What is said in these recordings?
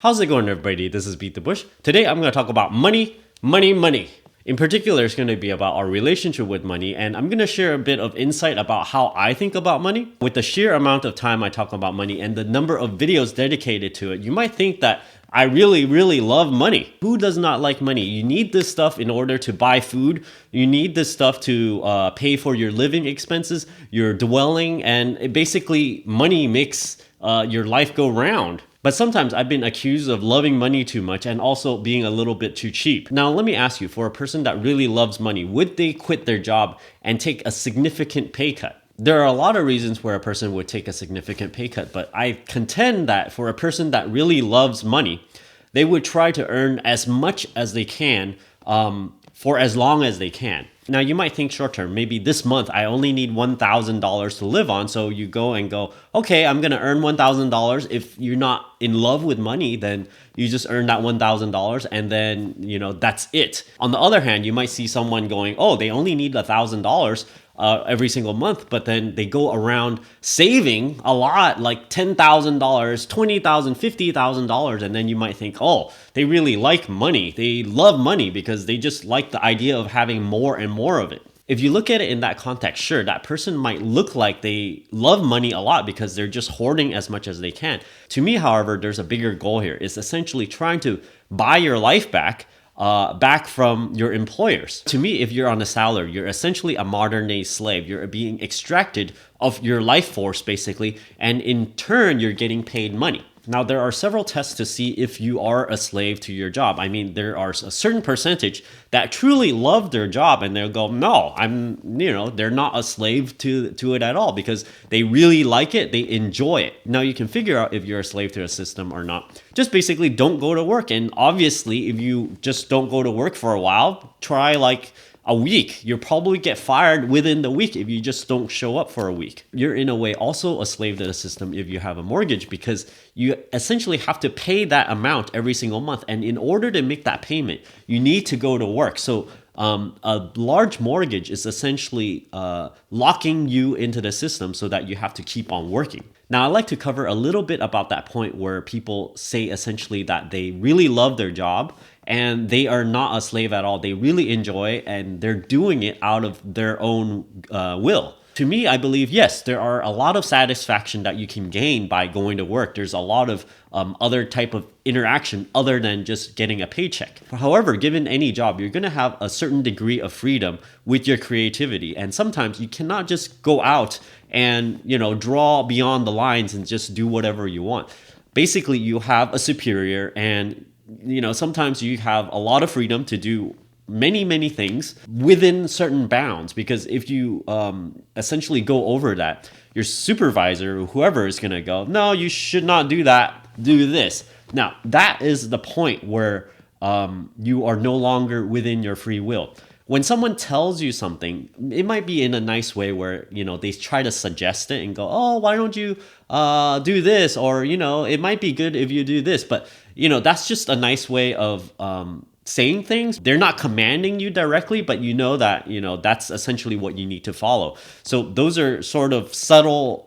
How's it going, everybody? This is Beat the Bush. Today, I'm going to talk about money, money, money. In particular, it's going to be about our relationship with money, and I'm going to share a bit of insight about how I think about money. With the sheer amount of time I talk about money and the number of videos dedicated to it, you might think that I really, really love money. Who does not like money? You need this stuff in order to buy food. You need this stuff to pay for your living expenses, your dwelling, and basically money makes your life go round. But sometimes I've been accused of loving money too much and also being a little bit too cheap. Now, let me ask you, for a person that really loves money, would they quit their job and take a significant pay cut? There are a lot of reasons where a person would take a significant pay cut, but I contend that for a person that really loves money, they would try to earn as much as they can for as long as they can. Now, you might think short term, maybe this month I only need $1,000 to live on. So you go, okay, I'm going to earn $1,000. If you're not in love with money, then you just earn that $1,000 and then, that's it. On the other hand, you might see someone going, oh, they only need $1,000 every single month, but then they go around saving a lot, like $10,000, $20,000, $50,000, and then you might think, oh, they really like money. They love money because they just like the idea of having more and more of it. If you look at it in that context, sure, that person might look like they love money a lot because they're just hoarding as much as they can. To me, however, there's a bigger goal here. It's essentially trying to buy your life back from your employers. To me, if you're on a salary, you're essentially a modern day slave. You're being extracted of your life force, basically, and in turn, you're getting paid money. Now, there are several tests to see if you are a slave to your job. I mean, there are a certain percentage that truly love their job and they'll go, no, they're not a slave to it at all because they really like it. They enjoy it. Now, you can figure out if you're a slave to a system or not. Just basically don't go to work. And obviously, if you just don't go to work for a while, try like a week. You'll probably get fired within the week if you just don't show up for a week. You're in a way also a slave to the system if you have a mortgage because you essentially have to pay that amount every single month. And in order to make that payment, you need to go to work. So a large mortgage is essentially locking you into the system so that you have to keep on working. Now, I'd like to cover a little bit about that point where people say essentially that they really love their job and they are not a slave at all. They really enjoy and they're doing it out of their own will. To me, I believe, yes, there are a lot of satisfaction that you can gain by going to work. There's a lot of other type of interaction other than just getting a paycheck. However, given any job, you're going to have a certain degree of freedom with your creativity. And sometimes you cannot just go out and, draw beyond the lines and just do whatever you want. Basically, you have a superior and, sometimes you have a lot of freedom to do many things within certain bounds, because if you essentially go over that, your supervisor or whoever is going to go, no, you should not do that, do this. Now, that is the point where you are no longer within your free will. When someone tells you something, it might be in a nice way where, they try to suggest it and go, oh, why don't you do this? Or, it might be good if you do this. But, that's just a nice way of saying things. They're not commanding you directly, but that, that's essentially what you need to follow. So those are sort of subtle,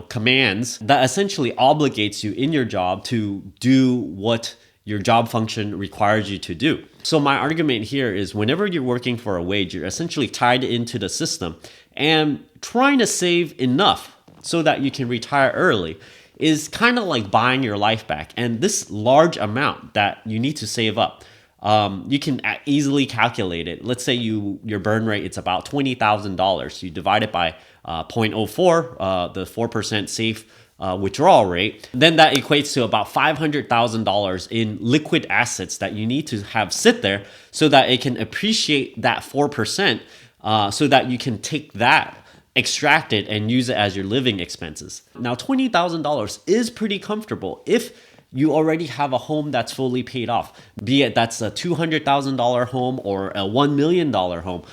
commands that essentially obligates you in your job to do what your job function requires you to do. So my argument here is whenever you're working for a wage, you're essentially tied into the system, and trying to save enough so that you can retire early is kind of like buying your life back. And this large amount that you need to save up, you can easily calculate it. Let's say your burn rate, it's about $20,000. You divide it by 0.04, the 4% safe withdrawal rate, then that equates to about $500,000 in liquid assets that you need to have sit there so that it can appreciate that 4%, so that you can take that, extract it, and use it as your living expenses. Now, $20,000 is pretty comfortable if you already have a home that's fully paid off, be it that's a $200,000 home or a $1 million home.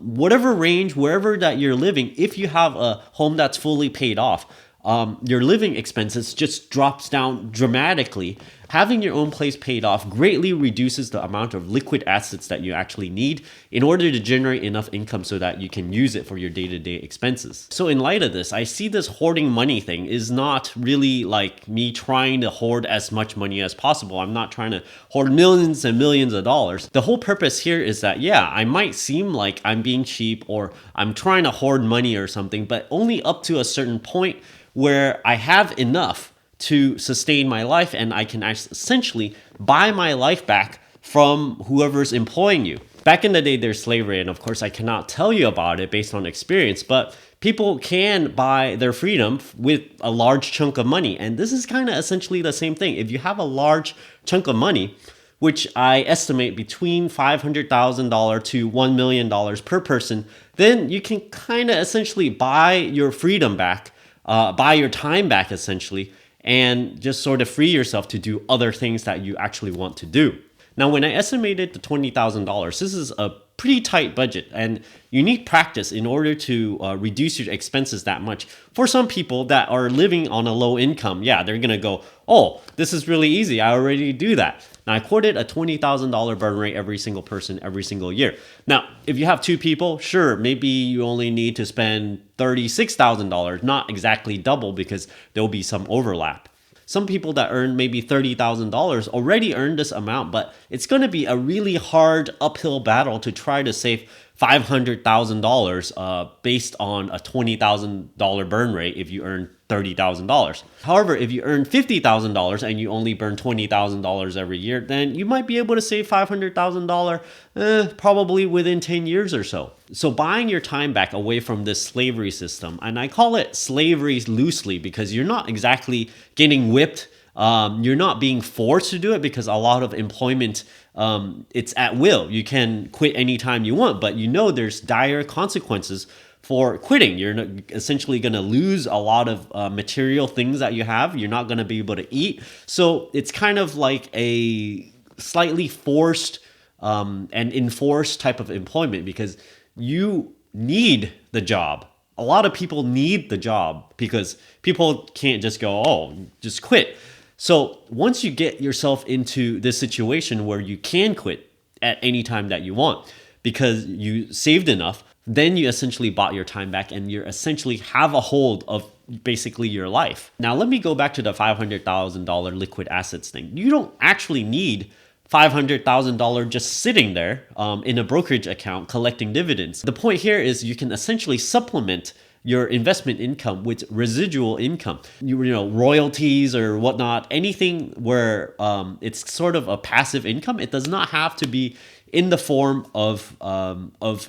Whatever range, wherever that you're living, if you have a home that's fully paid off, your living expenses just drops down dramatically. Having your own place paid off greatly reduces the amount of liquid assets that you actually need in order to generate enough income so that you can use it for your day-to-day expenses. So in light of this, I see this hoarding money thing is not really like me trying to hoard as much money as possible. I'm not trying to hoard millions and millions of dollars. The whole purpose here is that, yeah, I might seem like I'm being cheap or I'm trying to hoard money or something, but only up to a certain point where I have enough to sustain my life and I can essentially buy my life back from whoever's employing you. Back in the day, there's slavery, and of course, I cannot tell you about it based on experience, but people can buy their freedom with a large chunk of money. And this is kind of essentially the same thing. If you have a large chunk of money, which I estimate between $500,000 to $1 million per person, then you can kind of essentially buy your freedom back, buy your time back essentially, and just sort of free yourself to do other things that you actually want to do. Now, when I estimated the $20,000, this is a pretty tight budget and you need practice in order to reduce your expenses that much. For some people that are living on a low income, yeah, they're gonna go, oh, this is really easy, I already do that. Now, I quoted a $20,000 burn rate every single person every single year. Now, if you have two people, sure, maybe you only need to spend $36,000, not exactly double because there'll be some overlap. Some people that earn maybe $30,000 already earned this amount, but it's going to be a really hard uphill battle to try to save $500,000 based on a $20,000 burn rate if you earn $30,000. However, if you earn $50,000 and you only burn $20,000 every year, then you might be able to save $500,000 probably within 10 years or so. So buying your time back away from this slavery system, and I call it slavery loosely because you're not exactly getting whipped. You're not being forced to do it because a lot of employment, it's at will. You can quit anytime you want, but you know there's dire consequences for quitting. You're essentially going to lose a lot of material things that you have. You're not going to be able to eat. So it's kind of like a slightly forced and enforced type of employment because you need the job. A lot of people need the job because people can't just go, oh, just quit. So once you get yourself into this situation where you can quit at any time that you want because you saved enough, then you essentially bought your time back and you essentially have a hold of basically your life. Now, let me go back to the $500,000 liquid assets thing. You don't actually need $500,000 just sitting there in a brokerage account collecting dividends. The point here is you can essentially supplement your investment income with residual income, you know, royalties or whatnot, anything where it's sort of a passive income. It does not have to be in the form of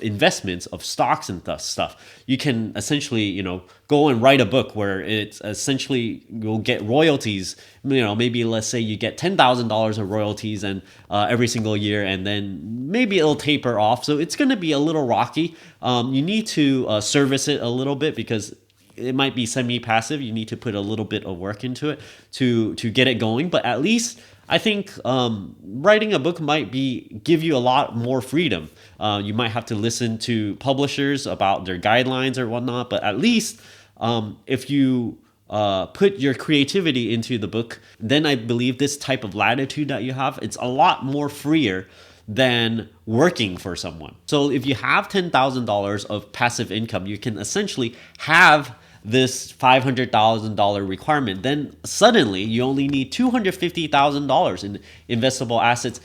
investments, of stocks and stuff. You can essentially, you know, go and write a book where it's essentially you'll get royalties. You know, maybe let's say you get $10,000 of royalties and every single year, and then maybe it'll taper off. So it's going to be a little rocky. You need to service it a little bit because it might be semi-passive. You need to put a little bit of work into it to get it going. But at least I think writing a book might give you a lot more freedom. You might have to listen to publishers about their guidelines or whatnot, but at least if you put your creativity into the book, then I believe this type of latitude that you have, it's a lot more freer than working for someone. So if you have $10,000 of passive income, you can essentially have this $500,000 requirement. Then suddenly you only need $250,000 in investable assets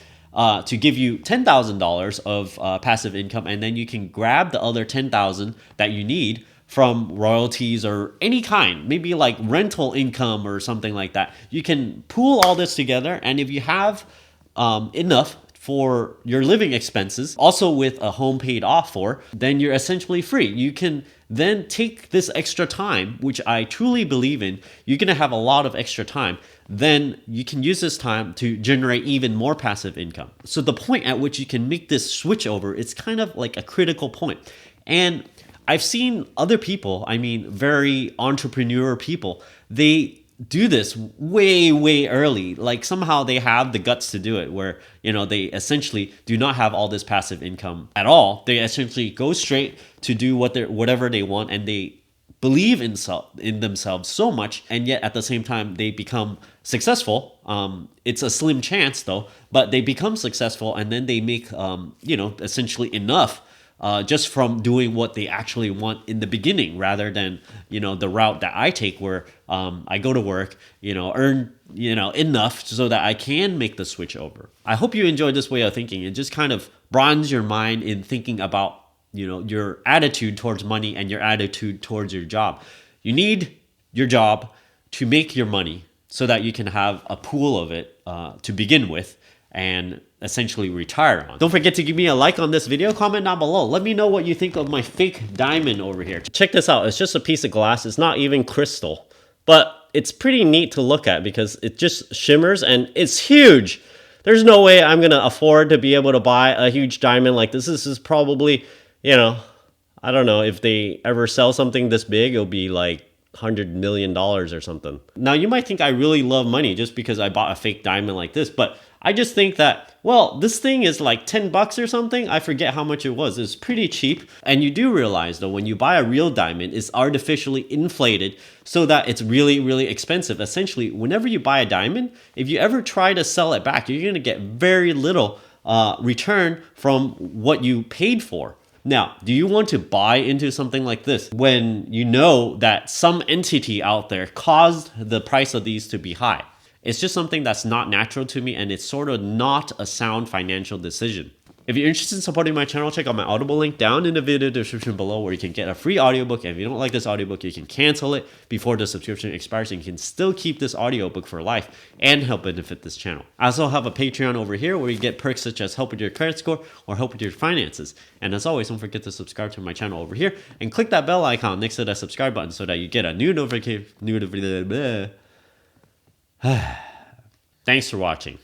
to give you $10,000 of passive income, and then you can grab the other $10,000 that you need from royalties or any kind, maybe like rental income or something like that. You can pool all this together, and if you have enough for your living expenses, also with a home paid off for, then you're essentially free. You can then take this extra time, which I truly believe in. You're going to have a lot of extra time. Then you can use this time to generate even more passive income. So the point at which you can make this switch over, it's kind of like a critical point. And I've seen other people, I mean, very entrepreneur people, they do this way early. Like somehow they have the guts to do it where, you know, they essentially do not have all this passive income at all. They essentially go straight to do whatever they want, and they believe in themselves so much, and yet at the same time they become successful. It's a slim chance though, but they become successful, and then they make essentially enough just from doing what they actually want in the beginning, rather than the route that I take, where I go to work, earn enough so that I can make the switch over. I hope you enjoyed this way of thinking. It just kind of broadens your mind in thinking about your attitude towards money and your attitude towards your job. You need your job to make your money so that you can have a pool of it to begin with and essentially retire on. Don't forget to give me a like on this video, comment down below. Let me know what you think of my fake diamond over here. Check this out. It's just a piece of glass. It's not even crystal, but it's pretty neat to look at because it just shimmers and it's huge. There's no way I'm gonna afford to be able to buy a huge diamond like this. This is probably, I don't know, if they ever sell something this big, it'll be like $100 million or something. Now you might think I really love money just because I bought a fake diamond like this, but I just think that, well, this thing is like 10 bucks or something. I forget how much it was. It's pretty cheap. And you do realize though, when you buy a real diamond, it's artificially inflated so that it's really, really expensive. Essentially, whenever you buy a diamond, if you ever try to sell it back, you're going to get very little return from what you paid for. Now, do you want to buy into something like this when you know that some entity out there caused the price of these to be high? It's just something that's not natural to me, and it's sort of not a sound financial decision. If you're interested in supporting my channel, check out my Audible link down in the video description below, where you can get a free audiobook. And if you don't like this audiobook, you can cancel it before the subscription expires, and you can still keep this audiobook for life and help benefit this channel. I also have a Patreon over here where you get perks such as help with your credit score or help with your finances. And as always, don't forget to subscribe to my channel over here and click that bell icon next to that subscribe button so that you get a new notification. Thanks for watching.